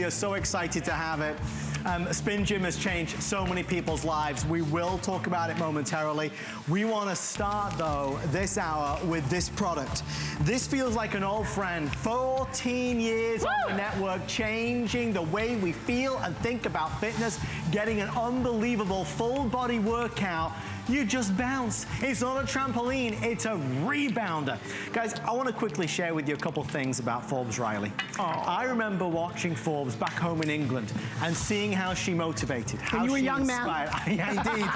are so excited to have it. Spin Gym has changed so many people's lives. We will talk about it momentarily. We want to start, though, this hour with this product. This feels like an old friend. 14 years on the network, changing the way we feel and think about fitness, getting an unbelievable full body workout. You just bounce. It's not a trampoline, it's a rebounder. Guys, I want to quickly share with you a couple things about Forbes Riley. I remember watching Forbes back home in England and seeing how she motivated, how you were a she young inspired. man. Yeah, indeed,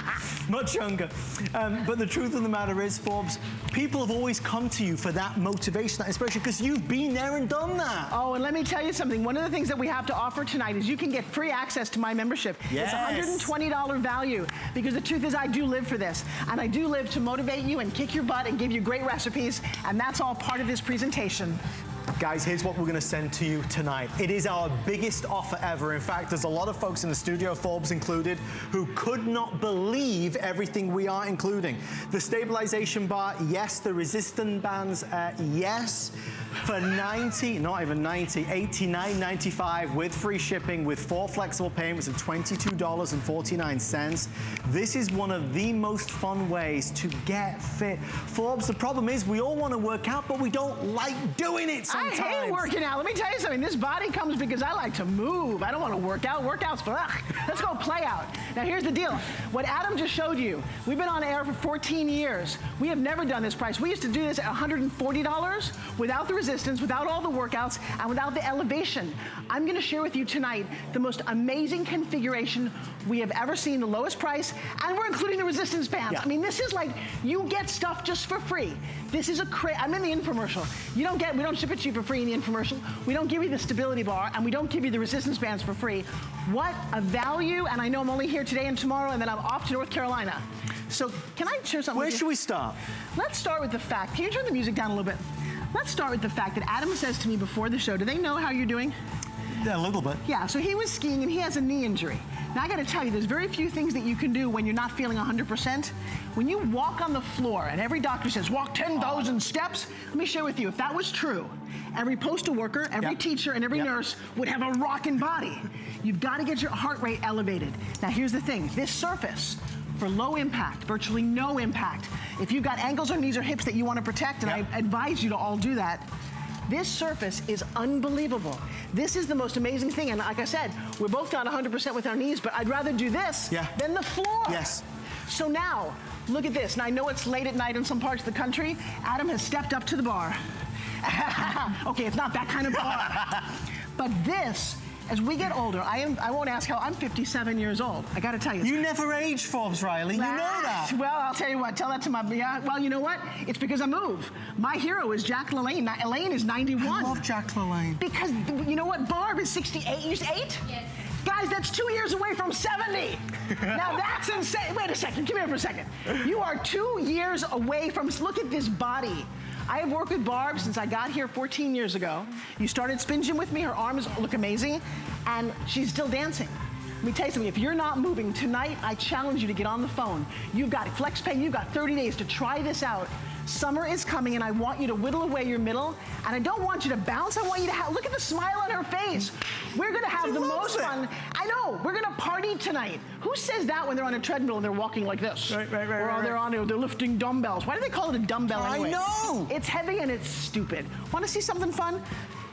much younger. But the truth of the matter is, Forbes, people have always come to you for that motivation, that inspiration, because you've been there and done that. Oh, and let me tell you something. One of the things that we have to offer tonight is you can get free access to my membership. Yes. It's $120 value, because the truth is I do live for this. And I do live to motivate you and kick your butt and give you great recipes, and that's all part of this presentation. Guys, here's what we're gonna send to you tonight. It is our biggest offer ever. In fact, there's a lot of folks in the studio, Forbes included, who could not believe everything we are including. The stabilization bar, yes. The resistance bands, yes. For 90, not even 90, $89.95 with free shipping, with 4 flexible payments of $22.49. This is one of the most fun ways to get fit. Forbes, the problem is we all want to work out, but we don't like doing it sometimes. I hate working out. Let me tell you something. This body comes because I like to move. I don't want to work out. Workouts for, let's go play out. Now here's the deal. What Adam just showed you, we've been on air for 14 years. We have never done this price. We used to do this at $140 without the resistance, without all the workouts, and without the elevation. I'm going to share with you tonight the most amazing configuration we have ever seen, the lowest price, and we're including the resistance bands. Yeah. I mean, this is like, you get stuff just for free. This is I'm in the infomercial. We don't ship it to you for free in the infomercial. We don't give you the stability bar, and we don't give you the resistance bands for free. What a value, and I know I'm only here today and tomorrow, and then I'm off to North Carolina. So can I share something with you? Where should we start? Let's start with the fact, can you turn the music down a little bit? Let's start with the fact that Adam says to me before the show, do they know how you're doing? Yeah, a little bit. Yeah, so he was skiing and he has a knee injury. Now I gotta tell you, there's very few things that you can do when you're not feeling 100%. When you walk on the floor, and every doctor says, walk 10,000 steps, let me share with you, if that was true, every postal worker, every teacher, and every nurse would have a rocking body. You've gotta get your heart rate elevated. Now here's the thing, this surface, for low impact, virtually no impact, if you've got ankles or knees or hips that you wanna protect, and I advise you to all do that, this surface is unbelievable. This is the most amazing thing, and like I said, we're both not 100% with our knees, but I'd rather do this than the floor. Yes. So now, look at this. Now I know it's late at night in some parts of the country. Adam has stepped up to the bar. Okay, it's not that kind of bar. But this, as we get older, I won't ask how, I'm 57 years old. I gotta tell you. You never age, Forbes Riley, you know that. Well, I'll tell you what, tell that to my, well, you know what? It's because I move. My hero is Jack LaLanne. Elaine is 91. I love Jack LaLanne. Because, you know what, Barb is 68, you 8? Yes. Guys, that's 2 years away from 70. Now that's insane. Wait a second, come here for a second. You are 2 years away from, look at this body. I have worked with Barb since I got here 14 years ago. You started Spin Gym with me, her arms look amazing, and she's still dancing. Let me tell you something, if you're not moving tonight, I challenge you to get on the phone. You've got FlexPay, you've got 30 days to try this out. Summer is coming and I want you to whittle away your middle, and I don't want you to bounce, I want you to have, look at the smile on her face. We're gonna have the most fun. I know, we're gonna party tonight. Who says that when they're on a treadmill and they're walking like this? Or they're lifting dumbbells. Why do they call it a dumbbell anyway? I know! It's heavy and it's stupid. Wanna see something fun?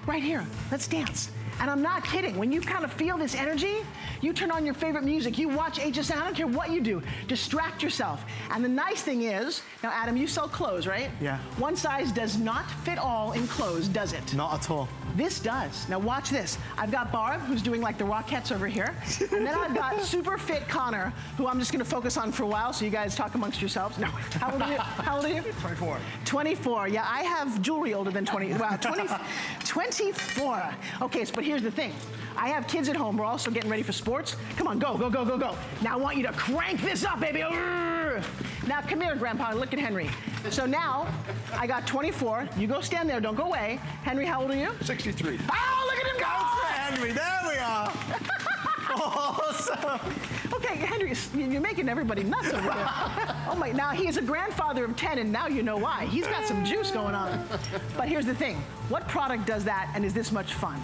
Right here, let's dance. And I'm not kidding, when you kind of feel this energy, you turn on your favorite music, you watch HSN, I don't care what you do, distract yourself. And the nice thing is, now Adam, you sell clothes, right? Yeah. One size does not fit all in clothes, does it? Not at all. This does. Now watch this. I've got Barb, who's doing like the Rockettes over here. And then I've got super fit Connor, who I'm just gonna focus on for a while so you guys talk amongst yourselves. No, how old are you? How old are you? 24. 24, yeah, I have jewelry older than 20, wow, 24. Okay, but here's the thing. I have kids at home, we're also getting ready for sports. Come on, go, go, go, go, go. Now I want you to crank this up, baby. Now come here, Grandpa, look at Henry. So now, I got 24. You go stand there, don't go away. Henry, how old are you? 63. Oh, look at him go! Henry, there we are. Awesome. Okay, Henry, you're making everybody nuts over there. Oh my, now he is a grandfather of 10 and now you know why. He's got some juice going on. But here's the thing, what product does that and is this much fun?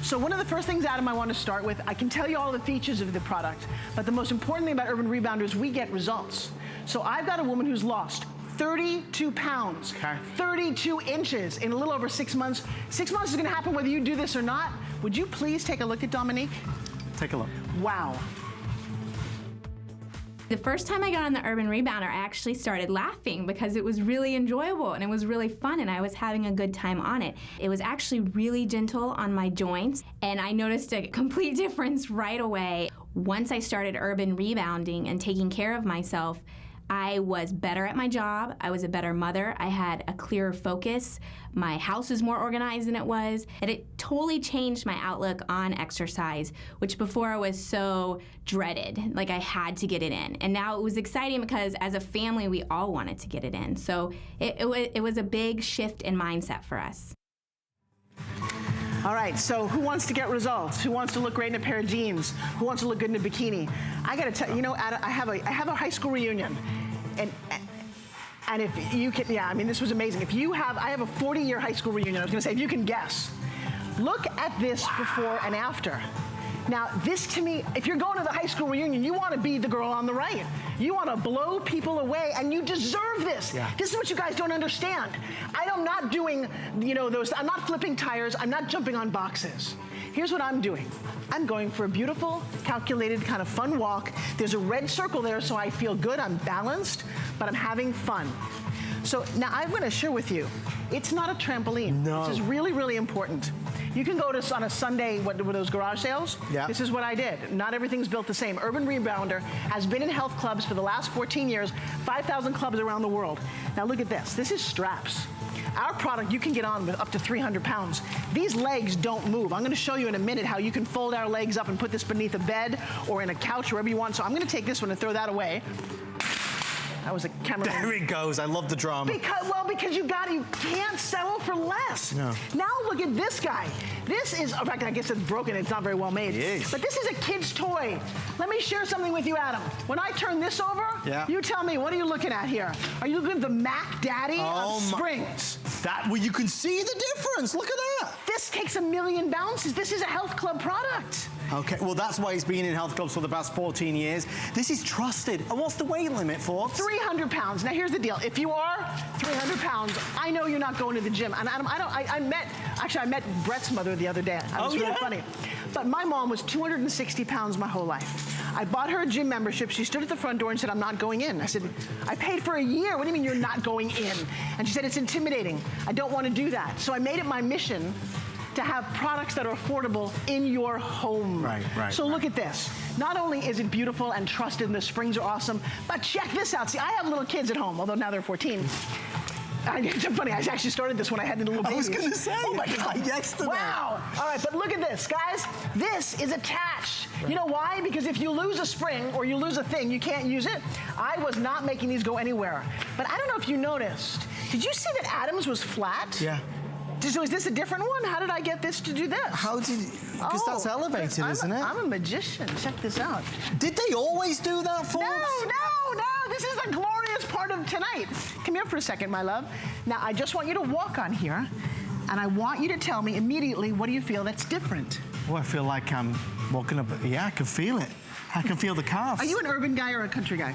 So one of the first things, Adam, I want to start with, I can tell you all the features of the product, but the most important thing about Urban Rebounder is we get results. So I've got a woman who's lost 32 pounds, 32 inches in a little over 6 months. 6 months is going to happen whether you do this or not. Would you please take a look at Dominique? Take a look. Wow. The first time I got on the Urban Rebounder, I actually started laughing because it was really enjoyable and it was really fun and I was having a good time on it. It was actually really gentle on my joints and I noticed a complete difference right away. Once I started urban rebounding and taking care of myself, I was better at my job, I was a better mother, I had a clearer focus, my house is more organized than it was, and it totally changed my outlook on exercise, which before was so dreaded, like I had to get it in. And now it was exciting because as a family, we all wanted to get it in. So it was a big shift in mindset for us. All right, so who wants to get results? Who wants to look great in a pair of jeans? Who wants to look good in a bikini? I gotta tell you, you know, Adam, I have a high school reunion, and if you can, yeah, I mean, this was amazing. If you have, I have a 40-year high school reunion. I was gonna say, if you can guess, look at this before and after. Now, this to me, if you're going to the high school reunion, you want to be the girl on the right. You want to blow people away, and you deserve this. Yeah. This is what you guys don't understand. I'm not doing, you know, I'm not flipping tires. I'm not jumping on boxes. Here's what I'm doing. I'm going for a beautiful, calculated, kind of fun walk. There's a red circle there, so I feel good. I'm balanced, but I'm having fun. So now I'm going to share with you, it's not a trampoline. No. This is really, really important. You can go to on a Sunday, what were those garage sales? Yeah. This is what I did. Not everything's built the same. Urban Rebounder has been in health clubs for the last 14 years, 5,000 clubs around the world. Now look at this. This is straps. Our product you can get on with up to 300 pounds. These legs don't move. I'm going to show you in a minute how you can fold our legs up and put this beneath a bed or in a couch, wherever you want. So I'm going to take this one and throw that away. That was a camera. There it goes. I love the drama. Because you can't settle for less. No. Now look at this guy. This is, in fact, I guess it's broken. It's not very well made. It is. But this is a kid's toy. Let me share something with you, Adam. When I turn this over, you tell me, what are you looking at here? Are you looking at the Mac Daddy of springs? Well, you can see the difference. Look at that. This takes 1 million bounces. This is a health club product. Okay, well, that's why it's been in health clubs for the past 14 years. This is trusted. And what's the weight limit, Forbes? 300 pounds. Now, here's the deal. If you are 300 pounds, I know you're not going to the gym. And Adam, I met Brett's mother the other day. It was really funny. But my mom was 260 pounds my whole life. I bought her a gym membership. She stood at the front door and said, I'm not going in. I said, I paid for a year. What do you mean you're not going in? And she said, it's intimidating. I don't want to do that. So I made it my mission to have products that are affordable in your home. Right. So look at this. Not only is it beautiful and trusted and the springs are awesome, but check this out. See, I have little kids at home, although now they're 14. It's funny, I actually started this when I had the little babies. I was going to say. Oh my God. Yesterday. Wow. All right, but look at this, guys. This is attached. Right. You know why? Because if you lose a spring or you lose a thing, you can't use it. I was not making these go anywhere. But I don't know if you noticed. Did you see that Adam's was flat? Yeah. So is this a different one? How did I get this to do this? How did you, because that's elevated, isn't it? I'm a magician. Check this out. Did they always do that, Forbes? No. This is the glorious part of tonight. Come here for a second, my love. Now, I just want you to walk on here, and I want you to tell me immediately, what do you feel that's different? Oh, I feel like I'm walking up, yeah, I can feel it. I can feel the calves. Are you an urban guy or a country guy?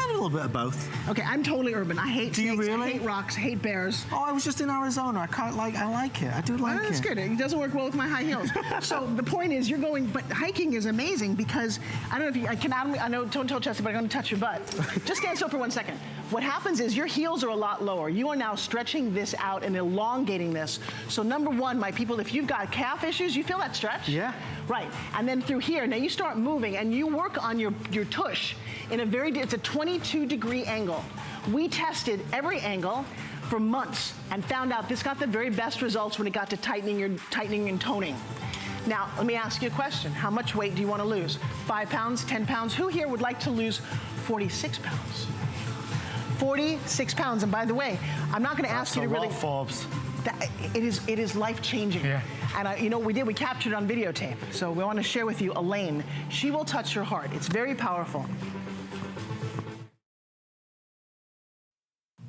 A little bit of both. Okay, I'm totally urban. I hate snakes, really? I hate rocks, I hate bears. Oh, I was just in Arizona. I like it. I do like it. That's good. It doesn't work well with my high heels. So the point is, you're going, but hiking is amazing because, I don't know if you, I know, don't tell Chelsea, but I'm going to touch your butt. Just stand still for 1 second. What happens is your heels are a lot lower. You are now stretching this out and elongating this. So number one, my people, if you've got calf issues, you feel that stretch? Yeah. Right. And then through here, now you start moving and you work on your tush in it's a 22-degree angle. We tested every angle for months and found out this got the very best results when it got to tightening and toning. Now, let me ask you a question. How much weight do you want to lose? 5 pounds, 10 pounds? Who here would like to lose 46 pounds? 46 pounds. And by the way, I'm not going to ask you to really... That's a lot, Forbes. It is life-changing. Yeah. And you know what we captured it on videotape. So we want to share with you Elaine. She will touch your heart. It's very powerful.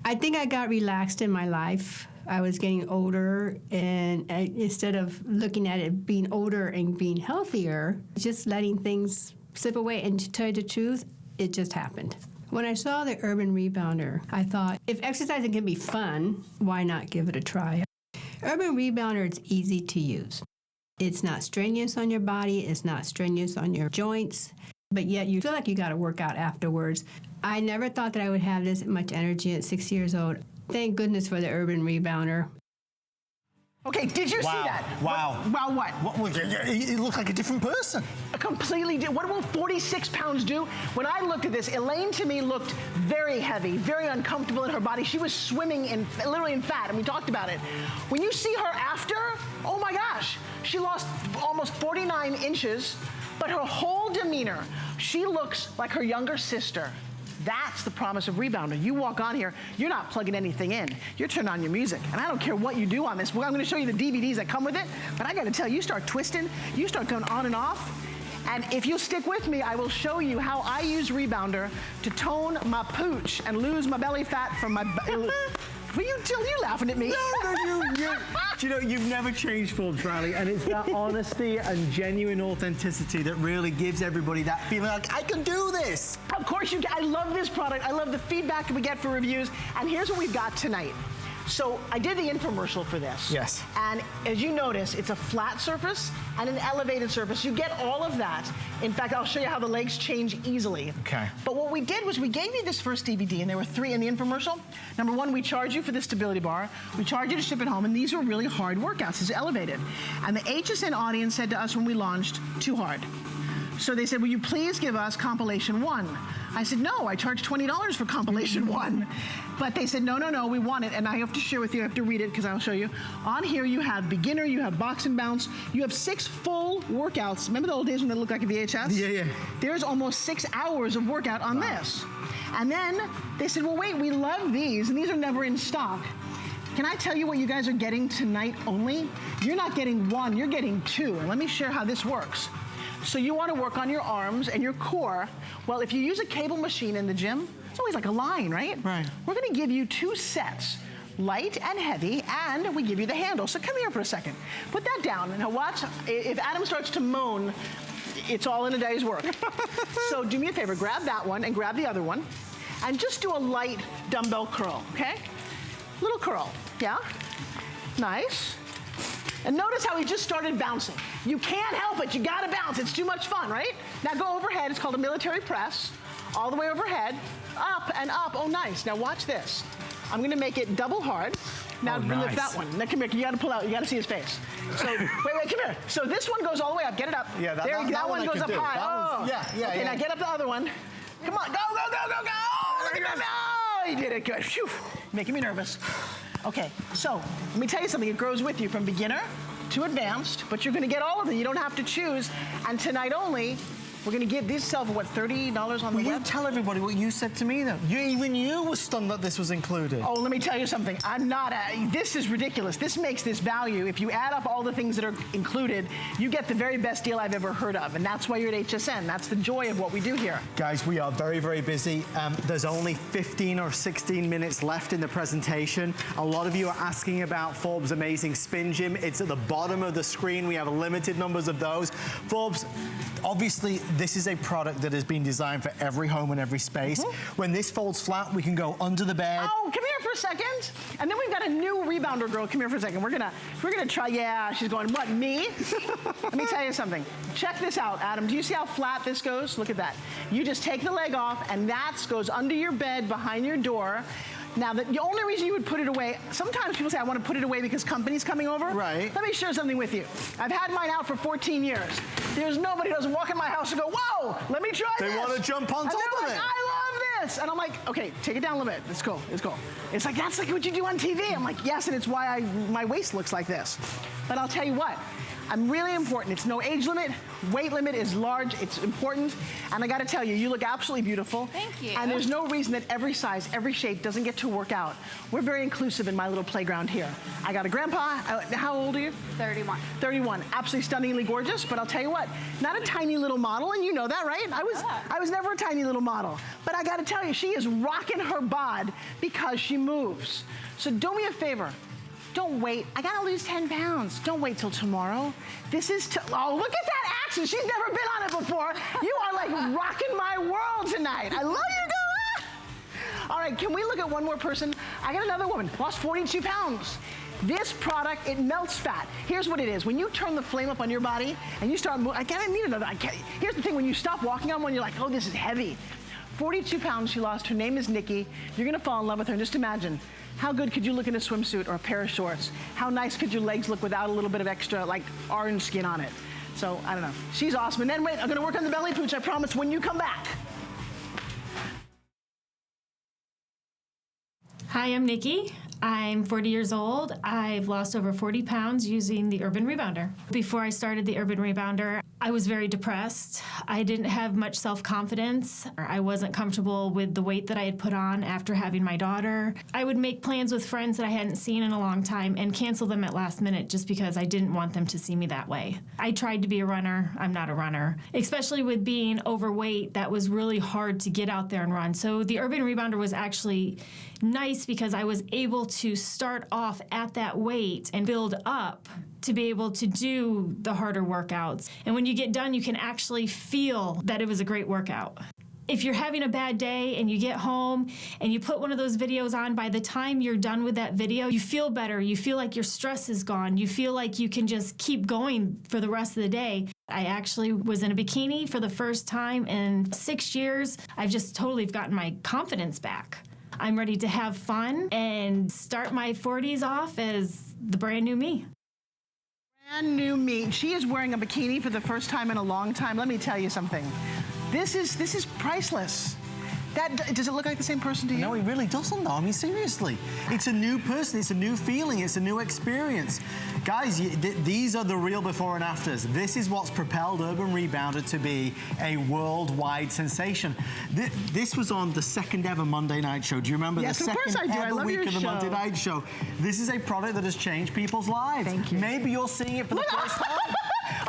I think I got relaxed in my life I was getting older, and instead of looking at it being older and being healthier, just letting things slip away. And to tell you the truth, it just happened. When I saw the Urban Rebounder, I thought, if exercising can be fun, why not give it a try? Urban Rebounder is easy to use. It's not strenuous on your body, it's not strenuous on your joints, but yet you feel like you got to work out afterwards. I never thought that I would have this much energy at 6 years old. Thank goodness for the Urban Rebounder. Okay, did you see that? Wow. Wow, what? You look like a different person. A completely different. What will 46 pounds do? When I looked at this, Elaine to me looked very heavy, very uncomfortable in her body. She was swimming literally in fat, and we talked about it. When you see her after, oh my gosh, she lost almost 49 inches, but her whole demeanor, she looks like her younger sister. That's the promise of Rebounder. You walk on here, you're not plugging anything in. You're turning on your music. And I don't care what you do on this. Well, I'm gonna show you the DVDs that come with it, but I gotta tell you, you start twisting, you start going on and off. And if you'll stick with me, I will show you how I use Rebounder to tone my pooch and lose my belly fat from my... Were you laughing at me? No, you know, you've never changed, Forbes Riley, and it's that honesty and genuine authenticity that really gives everybody that feeling like, I can do this. Of course you can. I love this product. I love the feedback we get for reviews. And here's what we've got tonight. So I did the infomercial for this. Yes. And as you notice, it's a flat surface and an elevated surface. You get all of that. In fact, I'll show you how the legs change easily. Okay. But what we did was we gave you this first DVD, and there were 3 in the infomercial. Number 1, we charge you for the stability bar. We charge you to ship it home, and these are really hard workouts. It's elevated. And the HSN audience said to us when we launched, too hard. So they said, will you please give us compilation 1? I said, no, I charge $20 for compilation 1. But they said, no, we want it. And I have to share with you, I have to read it because I'll show you. On here you have beginner, you have box and bounce, you have 6 full workouts. Remember the old days when they looked like a VHS? Yeah. There's almost 6 hours of workout on this. And then they said, well, wait, we love these, and these are never in stock. Can I tell you what you guys are getting tonight only? You're not getting 1, you're getting 2. And let me share how this works. So you want to work on your arms and your core. Well, if you use a cable machine in the gym, it's always like a line, right? Right. We're going to give you 2 sets, light and heavy, and we give you the handle. So come here for a second. Put that down. Now watch, if Adam starts to moan, it's all in a day's work. So do me a favor, grab that one and grab the other one, and just do a light dumbbell curl, okay? Little curl, yeah? Nice. And notice how he just started bouncing. You can't help it, you gotta bounce. It's too much fun, right? Now go overhead, it's called a military press. All the way overhead, up and up, oh nice. Now watch this. I'm gonna make it double hard. Now lift that one. Now come here, you gotta pull out, you gotta see his face. So, wait, come here. So this one goes all the way up, get it up. Yeah, that one goes up high. Oh. Okay, now get up the other one. Come on, go. Oh, look at that, no, you did it, good. Phew. Making me nervous. Okay, so let me tell you something. It grows with you from beginner to advanced, but you're going to get all of them. You don't have to choose. And tonight only, we're going to give these sell for what, $30 on the web? Will you tell everybody what you said to me, though? Even you were stunned that this was included. Oh, let me tell you something. I'm not, this is ridiculous. This makes this value. If you add up all the things that are included, you get the very best deal I've ever heard of. And that's why you're at HSN. That's the joy of what we do here. Guys, we are very, very busy. There's only 15 or 16 minutes left in the presentation. A lot of you are asking about Forbes' amazing spin gym. It's at the bottom of the screen. We have limited numbers of those. Forbes, obviously, this is a product that has been designed for every home and every space. When this folds flat, we can go under the bed. Oh, come here for a second. And then we've got a new rebounder girl. Come here for a second. We're gonna try, yeah, she's going, what, me? Let me tell you something. Check this out, Adam. Do you see how flat this goes? Look at that. You just take the leg off, and that goes under your bed, behind your door. Now, the only reason you would put it away, sometimes people say, I want to put it away because company's coming over. Right. Let me share something with you. I've had mine out for 14 years. There's nobody who doesn't walk in my house and go, whoa, let me try this. They want to jump on top of it. I love this. And I'm like, okay, take it down a little bit. It's cool, it's cool. It's like, that's like what you do on TV. I'm like, yes, and it's why my waist looks like this. But I'll tell you what, I'm really important. It's no age limit. Weight limit is large. It's important. And I got to tell you, you look absolutely beautiful. Thank you. And there's no reason that every size, every shape doesn't get to work out. We're very inclusive in my little playground here. I got a grandpa. How old are you? 31. 31. Absolutely stunningly gorgeous. But I'll tell you what, not a tiny little model, and you know that, right? I was never a tiny little model. But I got to tell you, she is rocking her bod because she moves. So do me a favor. Don't wait. I gotta lose 10 pounds. Don't wait till tomorrow. This is, oh, look at that action. She's never been on it before. You are like rocking my world tonight. I love you, girl. All right, can we look at one more person? I got another woman, lost 42 pounds. This product, it melts fat. Here's what it is. When you turn the flame up on your body and you start moving, I can't need another. Here's the thing, when you stop walking on one, you're like, oh, this is heavy. 42 pounds she lost. Her name is Nikki. You're gonna fall in love with her. And just imagine, how good could you look in a swimsuit or a pair of shorts? How nice could your legs look without a little bit of extra, like, orange skin on it? So, I don't know. She's awesome. And then wait, I'm gonna work on the belly pooch, I promise, when you come back. Hi, I'm Nikki. I'm 40 years old. I've lost over 40 pounds using the Urban Rebounder. Before I started the Urban Rebounder, I was very depressed. I didn't have much self-confidence. I wasn't comfortable with the weight that I had put on after having my daughter. I would make plans with friends that I hadn't seen in a long time and cancel them at last minute just because I didn't want them to see me that way. I tried to be a runner. I'm not a runner. Especially with being overweight, that was really hard to get out there and run. So the Urban Rebounder was actually nice because I was able to start off at that weight and build up to be able to do the harder workouts. And when you get done, you can actually feel that it was a great workout. If you're having a bad day and you get home and you put one of those videos on, by the time you're done with that video, you feel better. You feel like your stress is gone. You feel like you can just keep going for the rest of the day. I actually was in a bikini for the first time in 6 years. I've just totally gotten my confidence back. I'm ready to have fun and start my 40s off as the brand new me. Brand new me. She is wearing a bikini for the first time in a long time. Let me tell you something. This is priceless. Does it look like the same person to you? No, it really doesn't, though. I mean, seriously. It's a new person. It's a new feeling. It's a new experience. Guys, these are the real before and afters. This is what's propelled Urban Rebounder to be a worldwide sensation. This was on the second ever Monday night show. Do you remember? Yes, the of course I do. I love week your of the show. Monday night show. This is a product that has changed people's lives. Thank you. Maybe you're seeing it for the first time.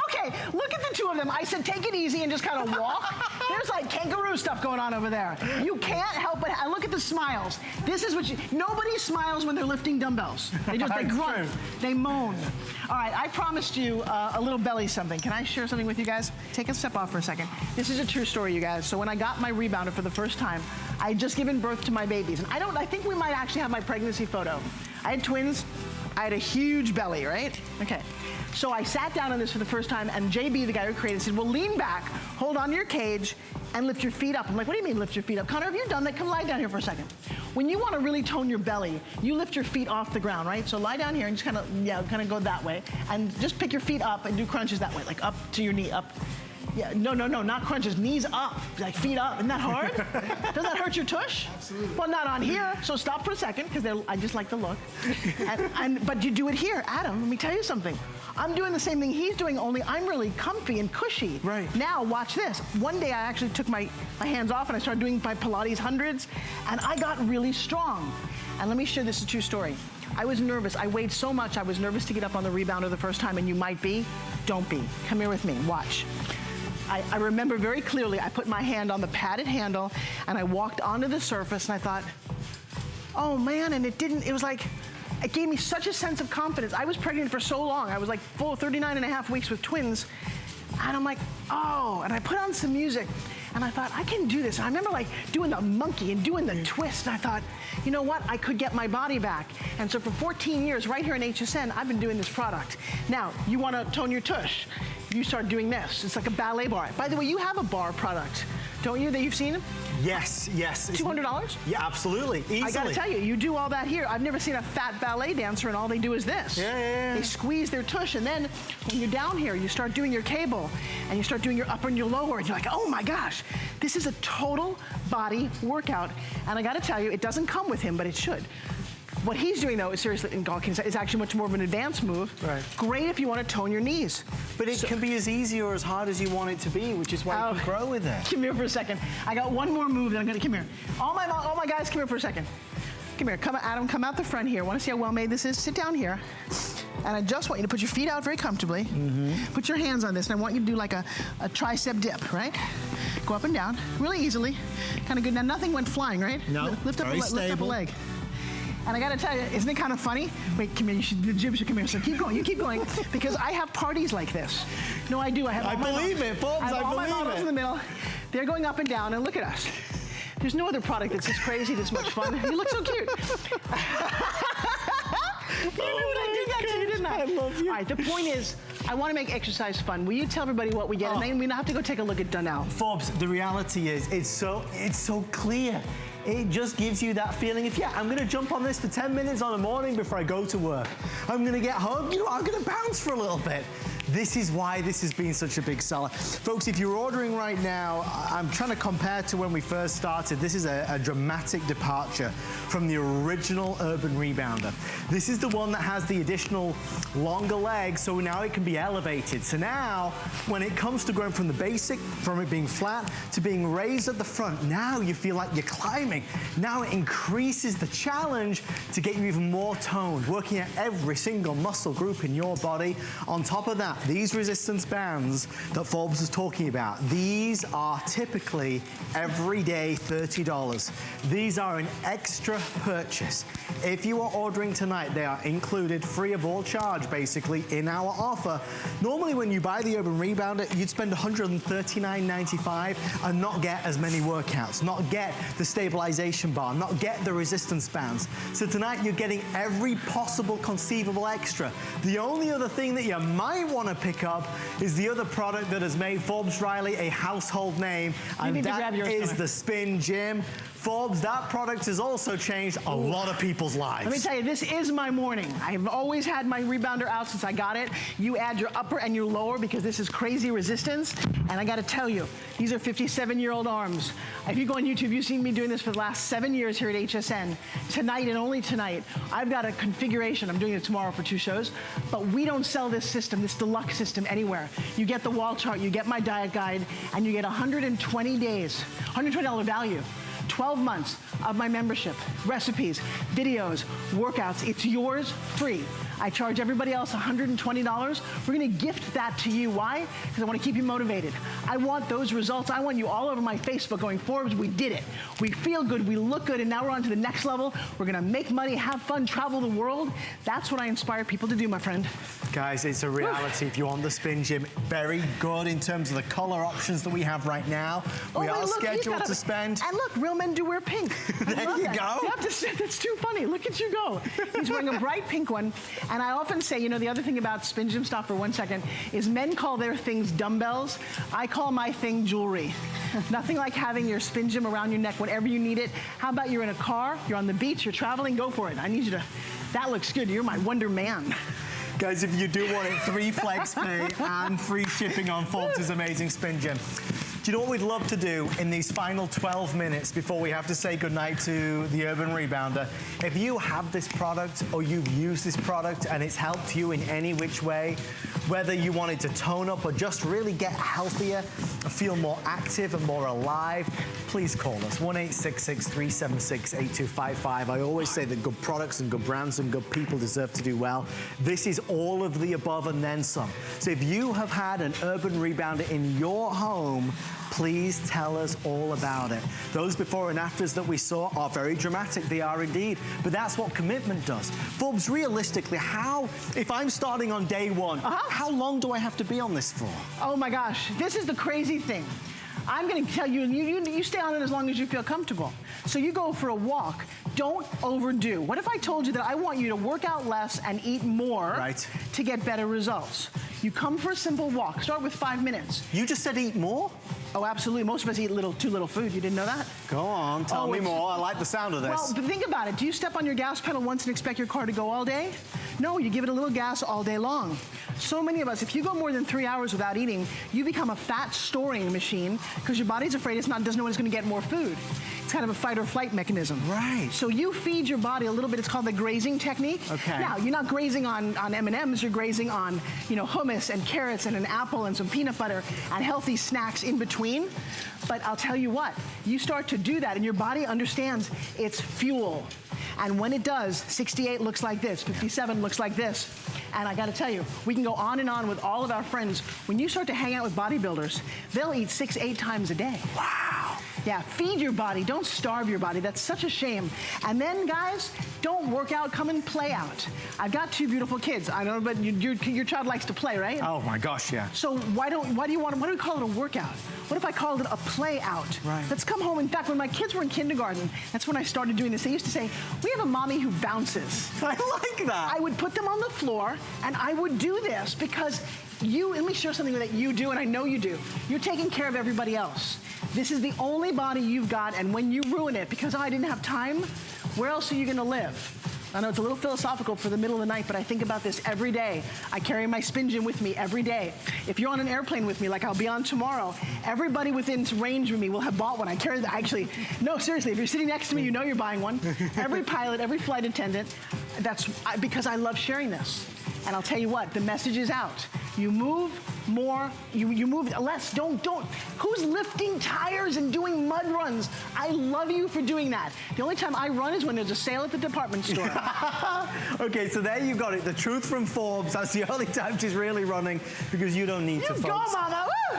Okay, look at the two of them. I said take it easy and just kind of walk. There's like kangaroo stuff going on over there. You can't help but look at the smiles. This is what nobody smiles when they're lifting dumbbells. They grunt, they moan. All right, I promised you a little belly something. Can I share something with you guys? Take a step off for a second. This is a true story, you guys. So when I got my rebounder for the first time, I had just given birth to my babies. And I think we might actually have my pregnancy photo. I had twins. I had a huge belly, right? Okay. So I sat down on this for the first time, and JB, the guy who created it, said, well, lean back, hold on to your cage, and lift your feet up. I'm like, what do you mean lift your feet up? Connor, have you done that? Come lie down here for a second. When you want to really tone your belly, you lift your feet off the ground, right? So lie down here and just kind of go that way, and just pick your feet up and do crunches that way, like up to your knee, up. Yeah, no, not crunches, knees up, like feet up. Isn't that hard? Does that hurt your tush? Absolutely. Well, not on here, so stop for a second, because I just like the look. But you do it here. Adam, let me tell you something. I'm doing the same thing he's doing, only I'm really comfy and cushy. Right. Now, watch this. One day I actually took my hands off and I started doing my Pilates hundreds, and I got really strong. And let me share this, a true story. I was nervous. I weighed so much, I was nervous to get up on the rebounder the first time, and you might be. Don't be. Come here with me. Watch. I remember very clearly, I put my hand on the padded handle and I walked onto the surface and I thought, oh man, and it gave me such a sense of confidence. I was pregnant for so long. I was like full 39 and a half weeks with twins. And I'm like, oh, and I put on some music and I thought, I can do this. And I remember like doing the monkey and doing the twist. And I thought, you know what? I could get my body back. And so for 14 years, right here in HSN, I've been doing this product. Now, you want to tone your tush. You start doing this. It's like a ballet bar. By the way, you have a bar product, don't you, that you've seen? Yes. $200? Yeah, absolutely. Easily. I gotta tell you, you do all that here. I've never seen a fat ballet dancer and all they do is this. Yeah. They squeeze their tush, and then when you're down here, you start doing your cable, and you start doing your upper and your lower, and you're like, oh my gosh, this is a total body workout. And I gotta tell you, it doesn't come with him, but it should. What he's doing, though, is seriously, in Gawkins, is actually much more of an advanced move. Right. Great if you want to tone your knees. But it can be as easy or as hard as you want it to be, which is why you can grow with it. Come here for a second. I got one more move that I'm gonna, come here. All my guys, come here for a second. Come here, Adam, come out the front here. Want to see how well made this is? Sit down here. And I just want you to put your feet out very comfortably. Mm-hmm. Put your hands on this, and I want you to do like a tricep dip, right? Go up and down, really easily. Kind of good. Now, nothing went flying, right? No, lift up a leg. And I gotta tell you, isn't it kind of funny? Wait, come here, the Jim should come here. So keep going, you keep going. Because I have parties like this. No, I do. I have all my believe it, Forbes, I have all my believe models it. in the middle. They're going up and down, and look at us. There's no other product that's this crazy, this much fun. You look so cute. I did that to you, didn't I? I love you. All right, the point is, I want to make exercise fun. Will you tell everybody what we get? And then we have to go take a look at Dunell. Forbes, the reality is, it's so clear. It just gives you that feeling of, yeah, I'm gonna jump on this for 10 minutes on the morning before I go to work. I'm gonna get home, you know, I'm gonna bounce for a little bit. This is why this has been such a big seller. Folks, if you're ordering right now, I'm trying to compare to when we first started. This is a dramatic departure from the original Urban Rebounder. This is the one that has the additional longer legs, so now it can be elevated. So now, when it comes to going from the basic, from it being flat to being raised at the front, now you feel like you're climbing. Now it increases the challenge to get you even more toned, working at every single muscle group in your body. On top of that, these resistance bands that Forbes was talking about, these are typically everyday $30. These are an extra purchase. If you are ordering tonight, they are included free of all charge, basically, in our offer. Normally, when you buy the Urban Rebounder, you'd spend $139.95 and not get as many workouts, not get the stabilization bar, not get the resistance bands. So tonight, you're getting every possible conceivable extra. The only other thing that you might want to pick up is the other product that has made Forbes Riley a household name, and that is the Spin Gym. Forbes, that product has also changed a lot of people's lives. Let me tell you, this is my morning. I've always had my rebounder out since I got it. You add your upper and your lower because this is crazy resistance. And I gotta tell you, these are 57-year-old arms. If you go on YouTube, you've seen me doing this for the last 7 years here at HSN. Tonight and only tonight, I've got a configuration. I'm doing it tomorrow for 2 shows, but we don't sell this system, this deluxe system, anywhere. You get the wall chart, you get my diet guide, and you get 120 days, $120 value. 12 months of my membership, recipes, videos, workouts. It's yours free. I charge everybody else $120. We're gonna gift that to you. Why? Because I wanna keep you motivated. I want those results. I want you all over my Facebook going, Forbes, we did it. We feel good, we look good, and now we're on to the next level. We're gonna make money, have fun, travel the world. That's what I inspire people to do, my friend. Guys, it's a reality. If you want the Spin Gym, very good in terms of the color options that we have right now. We are scheduled to spend. And look, real men do wear pink. There you go. You have to say, that's too funny. Look at you go. He's wearing a bright pink one. And I often say, you know, the other thing about Spin Gym, stop for 1 second, is men call their things dumbbells. I call my thing jewelry. Nothing like having your Spin Gym around your neck whenever you need it. How about you're in a car, you're on the beach, you're traveling, go for it. I need you to, that looks good. You're my Wonder Man. Guys, if you do want it, 3 flex pay and free shipping on Forbes' amazing Spin Gym. Do you know what we'd love to do in these final 12 minutes before we have to say goodnight to the Urban Rebounder? If you have this product or you've used this product and it's helped you in any which way, whether you wanted to tone up or just really get healthier, feel more active and more alive, please call us, 1-866-376-8255. I always say that good products and good brands and good people deserve to do well. This is all of the above and then some. So if you have had an Urban Rebounder in your home, please tell us all about it. Those before and afters that we saw are very dramatic, they are indeed, but that's what commitment does. Forbes, realistically, if I'm starting on day 1, how long do I have to be on this for? Oh my gosh, this is the crazy thing. I'm gonna tell you, you stay on it as long as you feel comfortable. So you go for a walk, don't overdo. What if I told you that I want you to work out less and eat more to get better results? You come for a simple walk, start with 5 minutes. You just said eat more? Oh, absolutely. Most of us eat too little food. You didn't know that? Go on, tell me more. I like the sound of this. Well, but think about it. Do you step on your gas pedal once and expect your car to go all day? No, you give it a little gas all day long. So many of us, if you go more than 3 hours without eating, you become a fat storing machine because your body's afraid doesn't know when it's going to get more food. It's kind of a fight or flight mechanism. Right. So you feed your body a little bit. It's called the grazing technique. Okay. Now, you're not grazing on M&Ms. You're grazing on, hummus and carrots and an apple and some peanut butter and healthy snacks in between. But I'll tell you what, you start to do that and your body understands it's fuel. And when it does, 68 looks like this, 57 looks like this. And I gotta tell you, we can go on and on with all of our friends. When you start to hang out with bodybuilders, they'll eat 6-8 times a day. Wow. Yeah, feed your body. Don't starve your body. That's such a shame. And then, guys, don't work out. Come and play out. I've got 2 beautiful kids. I know, but your child likes to play, right? Oh my gosh, yeah. So why do we call it a workout? What if I called it a play out? Right. Let's come home. In fact, when my kids were in kindergarten, that's when I started doing this. They used to say, we have a mommy who bounces. I like that. I would put them on the floor and I would do this because let me share something that you do, and I know you do. You're taking care of everybody else. This is the only body you've got, and when you ruin it because I didn't have time, where else are you gonna live? I know it's a little philosophical for the middle of the night, but I think about this every day. I carry my spin gym with me every day. If you're on an airplane with me, like I'll be on tomorrow, everybody within range of me will have bought one. I carry that. Actually, no, seriously, if you're sitting next to me, you know you're buying one. Every pilot, every flight attendant, that's because I love sharing this. And I'll tell you what, the message is out. You move more, you move less. Don't. Who's lifting tires and doing mud runs? I love you for doing that. The only time I run is when there's a sale at the department store. Okay, so there you got it. The truth from Forbes. That's the only time she's really running because you don't need to, folks. You go, Mama. Woo!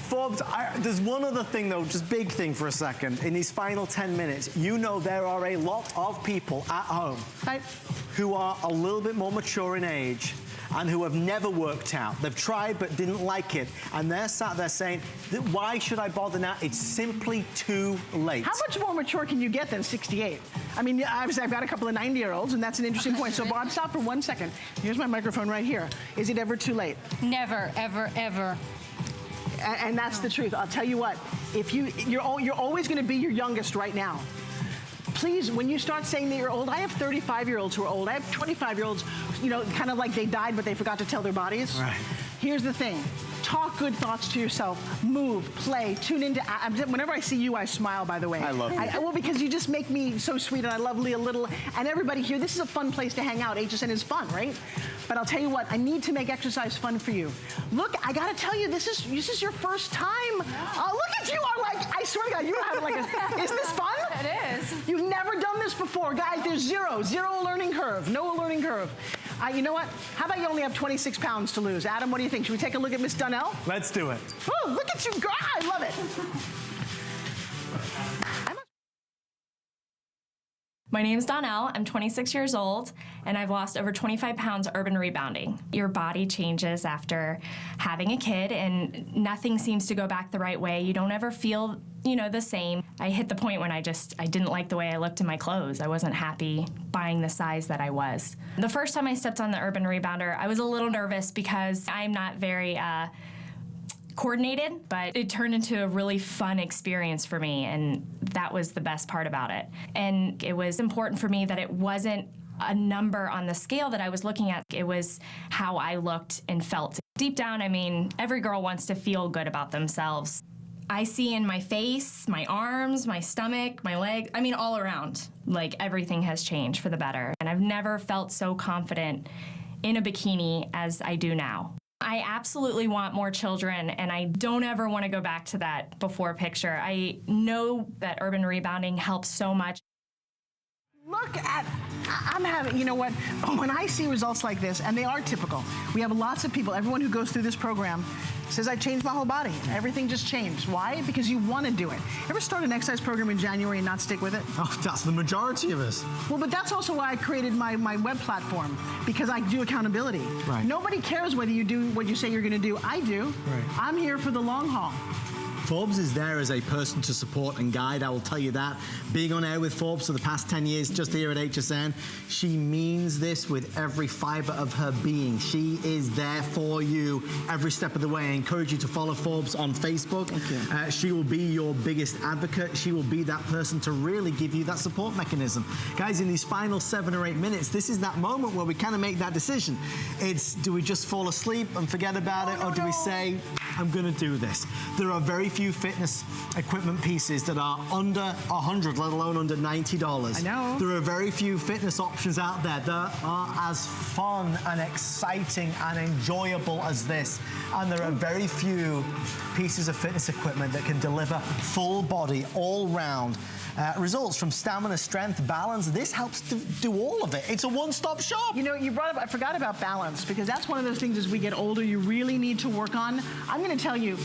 Forbes, there's one other thing though, just big thing for a second. In these final 10 minutes, you know there are a lot of people at home who are a little bit more mature in age and who have never worked out. They've tried but didn't like it. And they're sat there saying, why should I bother now? It's simply too late. How much more mature can you get than 68? I mean, obviously I've got a couple of 90-year-olds, and that's an interesting point. So Bob, stop for 1 second. Here's my microphone right here. Is it ever too late? Never, ever, ever. And that's the truth. I'll tell you what, if you're always gonna be your youngest right now. Please, when you start saying that you're old, I have 35-year-olds who are old. I have 25-year-olds, kind of like they died, but they forgot to tell their bodies. Right. Here's the thing. Talk good thoughts to yourself. Move, play, tune into. Whenever I see you, I smile, by the way. I love you. Well, because you just make me so sweet, and I love Leah Little, and everybody here. This is a fun place to hang out. HSN is fun, right? But I'll tell you what, I need to make exercise fun for you. Look, I gotta tell you, this is your first time. Look at you, I swear to God, you have like isn't this fun? It is. You've never done this before. Guys, there's zero learning curve, no learning curve. You know what? How about you only have 26 pounds to lose? Adam, what do you think? Should we take a look at Miss Donnell? Let's do it. Oh, look at you, girl. I love it. My name's Donnell, I'm 26 years old, and I've lost over 25 pounds urban rebounding. Your body changes after having a kid, and nothing seems to go back the right way. You don't ever feel, the same. I hit the point when I didn't like the way I looked in my clothes. I wasn't happy buying the size that I was. The first time I stepped on the Urban Rebounder, I was a little nervous because I'm not very coordinated, but it turned into a really fun experience for me, and that was the best part about it. And it was important for me that it wasn't a number on the scale that I was looking at. It was how I looked and felt. Deep down, every girl wants to feel good about themselves. I see in my face, my arms, my stomach, my legs, all around, like everything has changed for the better. And I've never felt so confident in a bikini as I do now. I absolutely want more children, and I don't ever want to go back to that before picture. I know that urban rebounding helps so much. Look at, you know what? When I see results like this, and they are typical, we have lots of people, everyone who goes through this program says, I changed my whole body. Everything just changed. Why? Because you want to do it. Ever start an exercise program in January and not stick with it? Oh, that's the majority of us. Well, but that's also why I created my web platform, because I do accountability. Right. Nobody cares whether you do what you say you're going to do. I do. Right. I'm here for the long haul. Forbes is there as a person to support and guide, I will tell you that. Being on air with Forbes for the past 10 years, just here at HSN, she means this with every fiber of her being. She is there for you every step of the way. I encourage you to follow Forbes on Facebook. Thank you. She will be your biggest advocate. She will be that person to really give you that support mechanism. Guys, in these final 7 or 8 minutes, this is that moment where we kind of make that decision. It's, do we just fall asleep and forget about it, or do we say, I'm going to do this? There are very few fitness equipment pieces that are under $100, let alone under $90. I know. There are very few fitness options out there that are as fun and exciting and enjoyable as this. And there are very few pieces of fitness equipment that can deliver full body, all round results from stamina, strength, balance. This helps to do all of it. It's a one-stop shop. You know, you brought up, I forgot about balance, because that's one of those things as we get older you really need to work on. I'm going to tell you,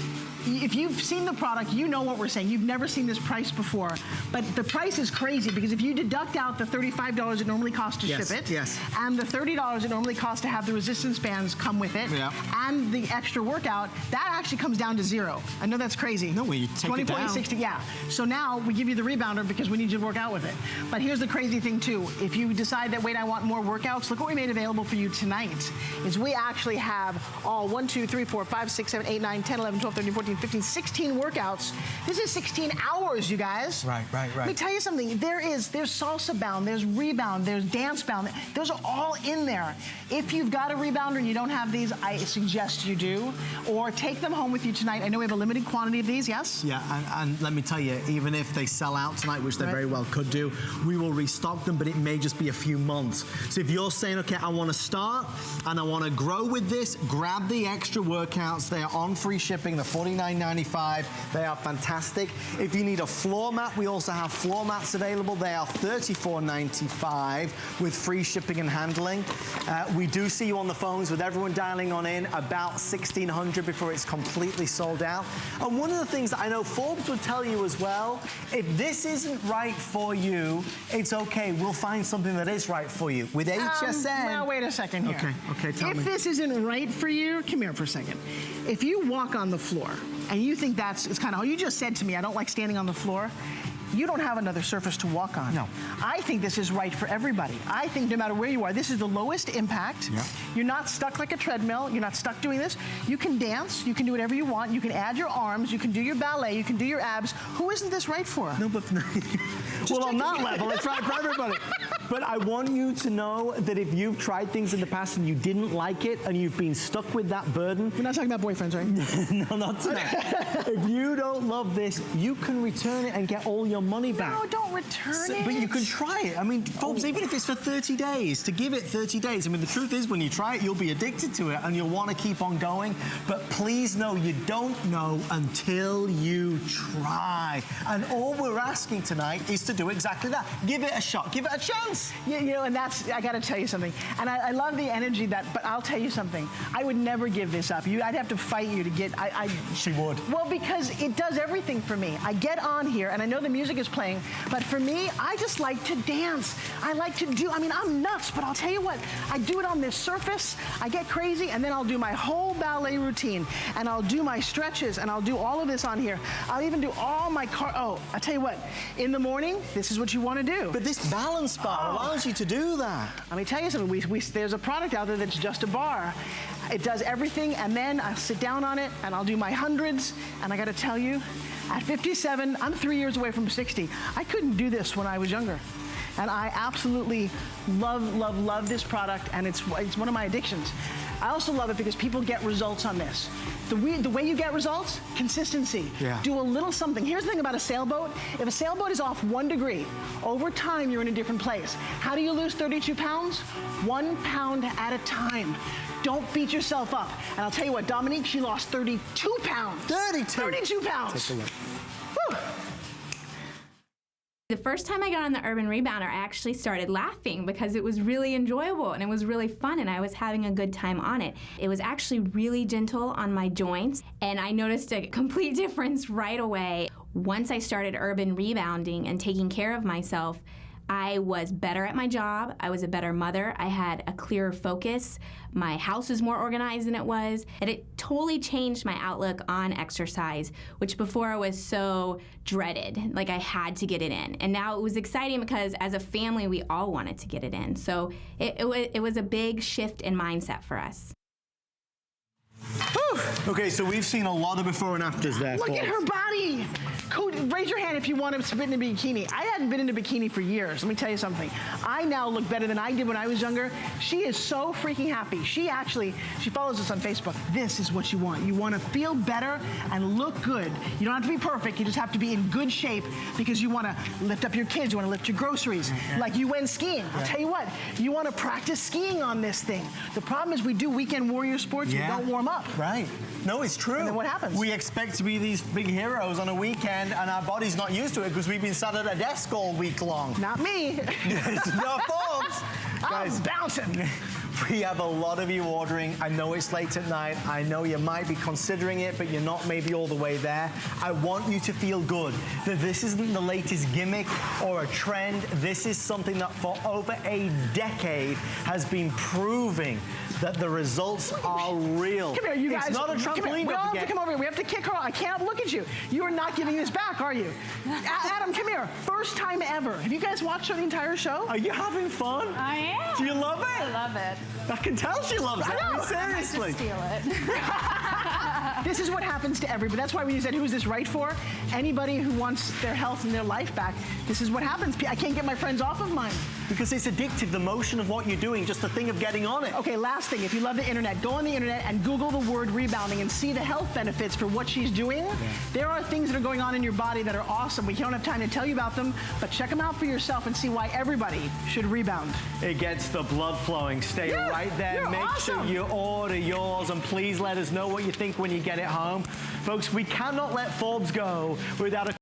if you've seen the product, you know what we're saying. You've never seen this price before, but the price is crazy because if you deduct out the $35 it normally costs to ship it, and the $30 it normally costs to have the resistance bands come with it, and the extra workout, that actually comes down to zero. I know that's crazy. No, well, you take 20, it down. 40, 60, yeah. So now we give you the rebounder because we need you to work out with it. But here's the crazy thing too. If you decide that, wait, I want more workouts, look what we made available for you tonight. Is we actually have all 1, 2, 3, 4, 5, 6, 7, 8, 9, 10, 11, 12, 13, 14, 15, 16 workouts. This is 16 hours, you guys. Right. Let me tell you something. There's salsa bound, there's rebound, there's dance bound. Those are all in there. If you've got a rebounder and you don't have these, I suggest you do. Or take them home with you tonight. I know we have a limited quantity of these, yes? Yeah, and let me tell you, even if they sell out tonight, which they very well could do, we will restock them, but it may just be a few months. So if you're saying, okay, I want to start and I want to grow with this, grab the extra workouts. They are on free shipping. They're $49.95. They are fantastic. If you need a floor mat, we also have floor mats available. They are $34.95 with free shipping and handling. We do see you on the phones with everyone dialing on in about 1,600 before it's completely sold out. And one of the things that I know Forbes would tell you as well, if this isn't right for you, it's okay. We'll find something that is right for you. With HSN... Well, wait a second here. Okay, tell me. If this isn't right for you, come here for a second. If you walk on the floor and you think it's kind of, you just said to me, I don't like standing on the floor, you don't have another surface to walk on. No. I think this is right for everybody. I think no matter where you are, this is the lowest impact. Yeah. You're not stuck like a treadmill. You're not stuck doing this. You can dance. You can do whatever you want. You can add your arms. You can do your ballet. You can do your abs. Who isn't this right for? No, but... well, on that level, it's right for everybody. But I want you to know that if you've tried things in the past and you didn't like it and you've been stuck with that burden... We're not talking about boyfriends, right? No, not tonight. If you don't love this, you can return it and get all your money back. No, don't return it. But you can try it. I mean, folks, even if it's for 30 days, to give it 30 days. I mean, the truth is when you try it, you'll be addicted to it and you'll want to keep on going. But please know you don't know until you try. And all we're asking tonight is to do exactly that. Give it a shot. Give it a chance. Yeah, you know, and that's, I got to tell you something. And I love the energy but I'll tell you something. I would never give this up. I'd have to fight you to get, She would. Well, because it does everything for me. I get on here and I know the music is playing, but for me, I just like to dance. I like to do, I'm nuts, but I'll tell you what, I do it on this surface, I get crazy, and then I'll do my whole ballet routine, and I'll do my stretches, and I'll do all of this on here. I'll even do all my I'll tell you what, in the morning, this is what you want to do. But this balance bar allows you to do that. Let me tell you something, there's a product out there that's just a bar. It does everything, and then I'll sit down on it, and I'll do my hundreds, and I got to tell you, at 57, I'm 3 years away from 60. I couldn't do this when I was younger. And I absolutely love this product, and it's one of my addictions. I also love it because people get results on this. The way you get results, consistency. Yeah. Do a little something. Here's the thing about a sailboat. If a sailboat is off 1 degree, over time you're in a different place. How do you lose 32 pounds? 1 pound at a time. Don't beat yourself up. And I'll tell you what, Dominique, she lost 32 pounds. 32 pounds. Take a look. Whew. The first time I got on the Urban Rebounder, I actually started laughing because it was really enjoyable and it was really fun and I was having a good time on it. It was actually really gentle on my joints and I noticed a complete difference right away. Once I started urban rebounding and taking care of myself, I was better at my job. I was a better mother. I had a clearer focus. My house is more organized than it was. And it totally changed my outlook on exercise, which before was so dreaded. Like I had to get it in. And now it was exciting because as a family, we all wanted to get it in. So it was a big shift in mindset for us. Okay, so we've seen a lot of before and afters there. Look at her body. Raise your hand if you want to fit in a bikini. I hadn't been in a bikini for years. Let me tell you something. I now look better than I did when I was younger. She is so freaking happy. She follows us on Facebook. This is what you want. You want to feel better and look good. You don't have to be perfect. You just have to be in good shape because you want to lift up your kids. You want to lift your groceries. Like you went skiing. I'll tell you what. You want to practice skiing on this thing. The problem is we do weekend warrior sports. We don't warm up. Right. No, it's true. And then what happens? We expect to be these big heroes on a weekend and our body's not used to it because we've been sat at a desk all week long. Not me. It's not Forbes. I'm bouncing. We have a lot of you ordering. I know it's late at night. I know you might be considering it, but you're not maybe all the way there. I want you to feel good that this isn't the latest gimmick or a trend. This is something that for over a decade has been proving that the results are real. Come here, you guys. It's not a Come here. trampoline. We all have to come over here. We have to kick her off. I can't look at you. You are not giving this back, are you? Adam, come here. First time ever. Have you guys watched the entire show? Are you having fun? I am. Do you love it? I love it. I can tell she loves it. I know. Seriously. Steal it. This is what happens to everybody. That's why when you said, who's this right for? Anybody who wants their health and their life back, this is what happens. I can't get my friends off of mine. Because it's addictive, the motion of what you're doing, just the thing of getting on it. Okay, last thing. If you love the internet, go on the internet and Google the word rebounding and see the health benefits for what she's doing. Yeah. There are things that are going on in your body that are awesome. We don't have time to tell you about them, but check them out for yourself and see why everybody should rebound. It gets the blood flowing. Stay right there. You're Make awesome. sure you order yours, and please let us know what you think when you get it home. Folks, we cannot let Forbes go without a